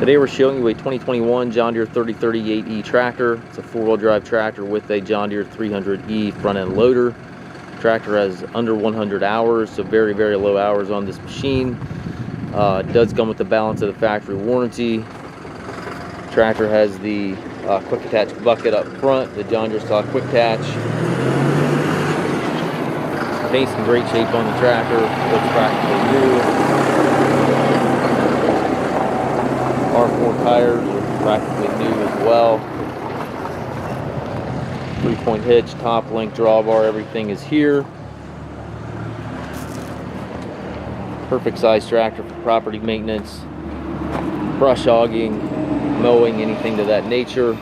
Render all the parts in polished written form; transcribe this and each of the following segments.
Today we're showing you a 2021 John Deere 3038E tractor. It's a four-wheel drive tractor with a John Deere 300E front-end loader. Tractor has under 100 hours, so very, very low hours on this machine. It does come with the balance of the factory warranty. Tractor has the quick attach bucket up front, the John Deere stock quick attach. Paint's in great shape on the tractor, looks practically new. R4 tires are practically new as well. 3-point hitch, top link, drawbar, everything is here. Perfect size tractor for property maintenance, brush hogging, mowing, anything to that nature.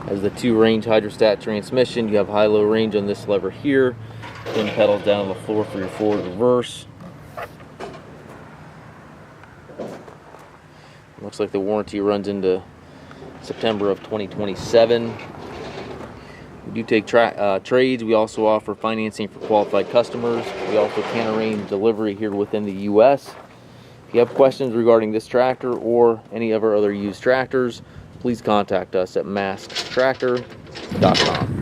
Has the 2 Range HST Transmission. You have high-low range on this lever here. Twin pedals down on the floor for your forward reverse. Looks like the warranty runs into September of 2027. We do take trades. We also offer financing for qualified customers. We also can arrange delivery here within the U.S. If you have questions regarding this tractor or any of our other used tractors, please contact us at masttractor.com.